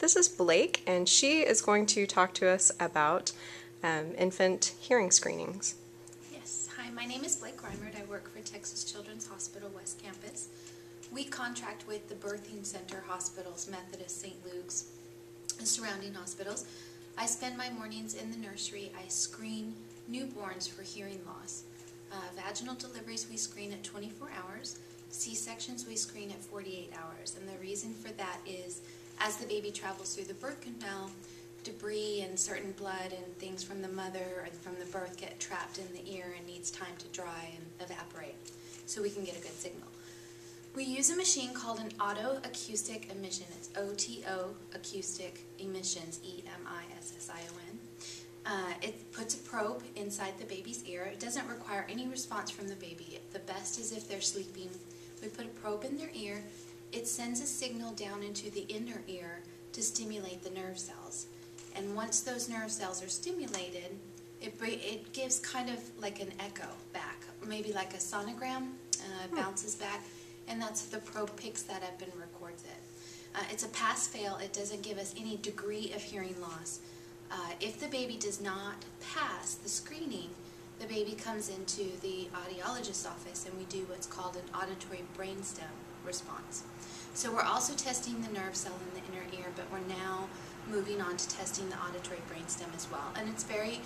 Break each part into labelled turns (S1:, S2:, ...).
S1: This is Blake, and she is going to talk to us about infant hearing screenings.
S2: Yes. Hi, my name is Blake Reimert. I work for Texas Children's Hospital West Campus. We contract with the Birthing Center hospitals, Methodist, St. Luke's, and surrounding hospitals. I spend my mornings in the nursery. I screen newborns for hearing loss. Vaginal deliveries we screen at 24 hours. C-sections we screen at 48 hours. And the reason for that is as the baby travels through the birth canal, debris and certain blood and things from the mother and from the birth get trapped in the ear and needs time to dry and evaporate so we can get a good signal. We use a machine called an auto-acoustic emission. It's OTO acoustic emissions, E-M-I-S-S-I-O-N. It puts a probe inside the baby's ear. It doesn't require any response from the baby. The best is if they're sleeping. We put a probe in their ear. It sends a signal down into the inner ear to stimulate the nerve cells. And once those nerve cells are stimulated, it gives kind of like an echo back, maybe like a sonogram, bounces back, and that's the probe picks that up and records it. It's a pass-fail. It doesn't give us any degree of hearing loss. If the baby does not pass the screening, the baby comes into the audiologist's office and we do what's called an auditory brainstem response. So we're also testing the nerve cell in the inner ear, but we're now moving on to testing the auditory brainstem as well. And it's very,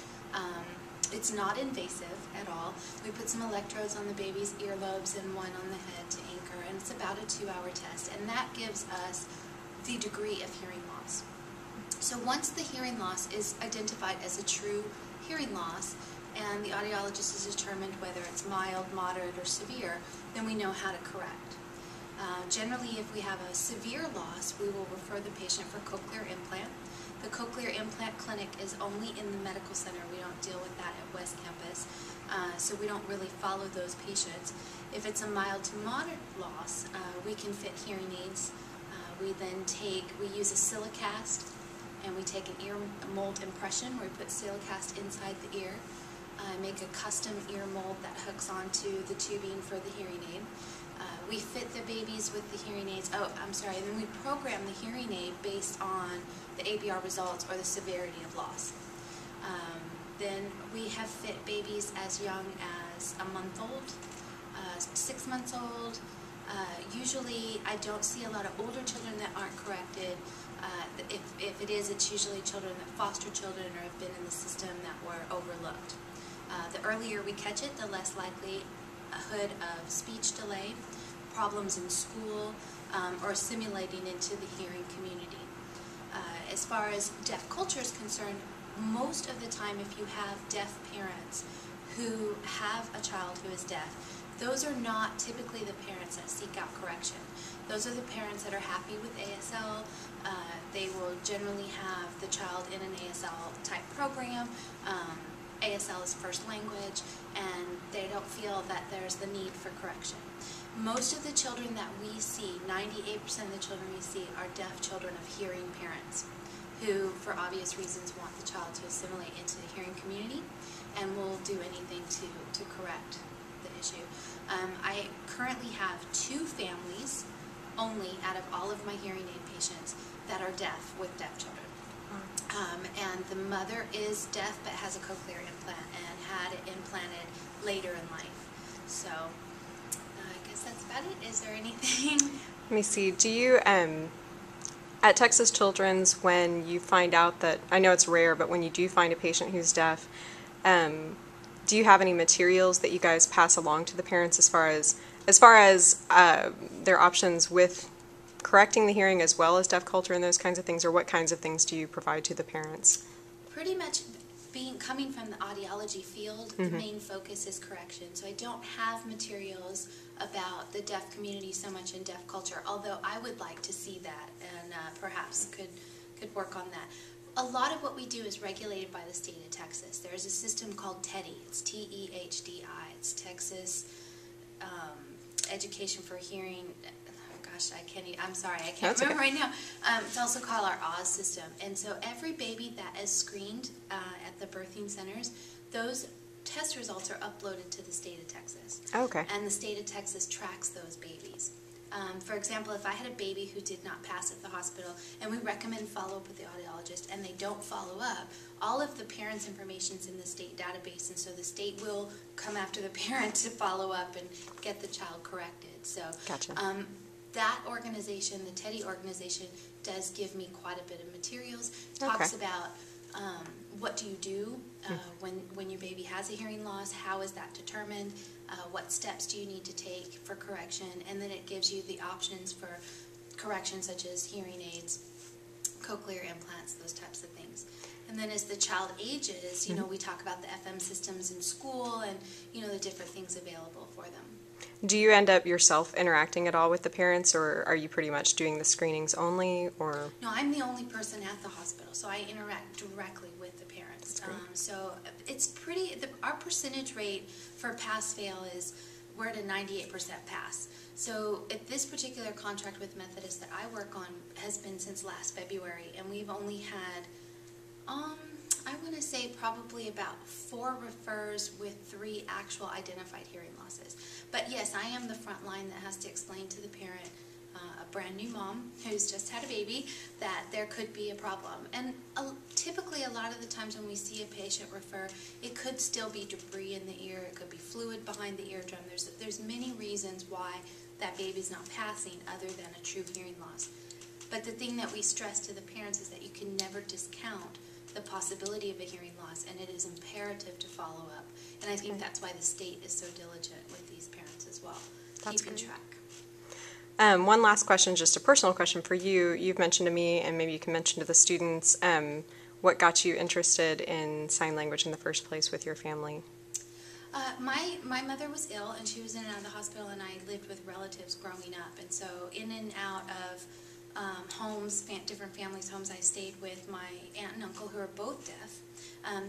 S2: it's not invasive at all. We put some electrodes on the baby's earlobes and one on the head to anchor, and it's about a 2-hour test, and that gives us the degree of hearing loss. So once the hearing loss is identified as a true hearing loss, and the audiologist has determined whether it's mild, moderate, or severe, then we know how to correct. Generally, if we have a severe loss, we will refer the patient for cochlear implant. The cochlear implant clinic is only in the medical center. We don't deal with that at West Campus, so we don't really follow those patients. If it's a mild to moderate loss, we can fit hearing aids. We use a silicast, and we take an ear mold impression where we put silicast inside the ear. Make a custom ear mold that hooks onto the tubing for the hearing aid. We fit the babies with the hearing aids. And then we program the hearing aid based on the ABR results or the severity of loss. Then we have fit babies as young as a month old, 6 months old. Usually I don't see a lot of older children that aren't corrected. If it is, it's usually children that foster children or have been in the system that were overlooked. The earlier we catch it, the less likelihood of speech delay, problems in school, or assimilating into the hearing community. As far as deaf culture is concerned, most of the time if you have deaf parents who have a child who is deaf, those are not typically the parents that seek out correction. Those are the parents that are happy with ASL. They will generally have the child in an ASL type program. ASL is first language, and they don't feel that there's the need for correction. Most of the children that we see, 98% of the children we see, are deaf children of hearing parents who, for obvious reasons, want the child to assimilate into the hearing community and will do anything to correct the issue. I currently have 2 families only out of all of my hearing aid patients that are deaf with deaf children. And the mother is deaf but has a cochlear implant and had it implanted later in life. So I guess that's about it. Is there anything?
S1: Let me see. Do you, at Texas Children's, when you find out that, I know it's rare, but when you do find a patient who's deaf, do you have any materials that you guys pass along to the parents as far as their options with correcting the hearing as well as deaf culture and those kinds of things, or what kinds of things do you provide to the parents?
S2: Pretty much coming from the audiology field, the main focus is correction. So I don't have materials about the deaf community so much in deaf culture, although I would like to see that and perhaps could work on that. A lot of what we do is regulated by the state of Texas. There's a system called TEHDI. It's T-E-H-D-I. It's Texas Education for Hearing. I'm sorry, I can't remember right now. It's also called our Oz system. And so every baby that is screened at the birthing centers, those test results are uploaded to the state of Texas.
S1: Okay.
S2: And the state of Texas tracks those babies. For example, if I had a baby who did not pass at the hospital and we recommend follow-up with the audiologist and they don't follow up, all of the parents' information is in the state database, and so the state will come after the parent to follow up and get the child corrected. So
S1: Gotcha.
S2: that organization, the Teddy organization, does give me quite a bit of materials. Talks about what do you do when your baby has a hearing loss, how is that determined, what steps do you need to take for correction, and then it gives you the options for correction such as hearing aids, cochlear implants, those types of things. And then as the child ages, you know, we talk about the FM systems in school and, you know, the different things available for them.
S1: Do you end up yourself interacting at all with the parents, or are you pretty much doing the screenings only, or?
S2: No, I'm the only person at the hospital, so I interact directly with the parents.
S1: That's great.
S2: So it's pretty, our percentage rate for pass-fail is, we're at a 98% pass. So at this particular contract with Methodist that I work on has been since last February, and we've only had, I want to say probably about 4 refers with 3 actual identified hearing losses. But yes, I am the front line that has to explain to the parent, a brand new mom who's just had a baby, that there could be a problem. And typically a lot of the times when we see a patient refer, it could still be debris in the ear, it could be fluid behind the eardrum. There's many reasons why that baby's not passing other than a true hearing loss. But the thing that we stress to the parents is that you can never discount the possibility of a hearing loss, and it is imperative to follow up. And I think that's why the state is so diligent with these parents as well, keeping track.
S1: One last question, just a personal question for you. You've mentioned to me, and maybe you can mention to the students, what got you interested in sign language in the first place with your family?
S2: My mother was ill, and she was in and out of the hospital, and I lived with relatives growing up. And so in and out of homes, different families' homes, I stayed with my aunt and uncle who are both deaf.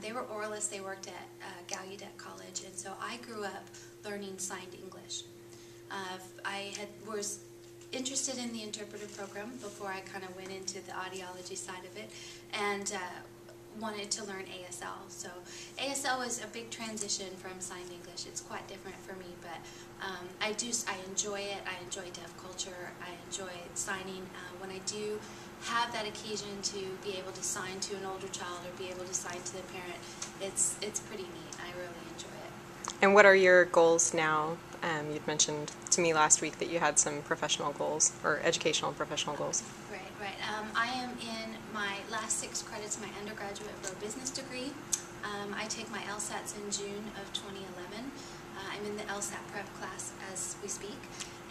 S2: They were oralists. They worked at Gallaudet College, and so I grew up learning signed English. I was interested in the interpretive program before I kind of went into the audiology side of it, and wanted to learn ASL. So ASL was a big transition from signed English. It's quite different for me, but I enjoy it. I enjoy deaf culture. I enjoy signing. When I do have that occasion to be able to sign to an older child or be able to sign to the parent, it's pretty neat. I really enjoy it.
S1: And what are your goals now? You'd mentioned to me last week that you had some professional goals, or educational and professional goals.
S2: Right. I am in my last 6 credits of my undergraduate for a business degree. I take my LSATs in June of 2011. I'm in the LSAT prep class as we speak,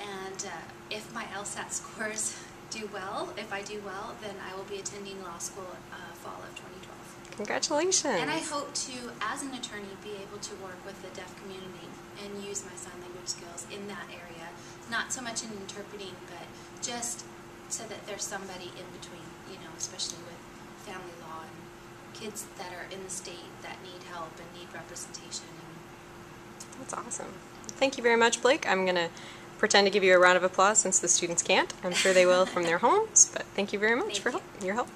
S2: and if my LSAT scores do well, if I do well, then I will be attending law school fall of 2012.
S1: Congratulations.
S2: And I hope to, as an attorney, be able to work with the deaf community and use my sign language skills in that area. Not so much in interpreting, but just so that there's somebody in between, you know, especially with family law and kids that are in the state that need help and need representation.
S1: That's awesome. Thank you very much, Blake. I'm going to pretend to give you a round of applause since the students can't. I'm sure they will from their homes, but thank you very much for your help.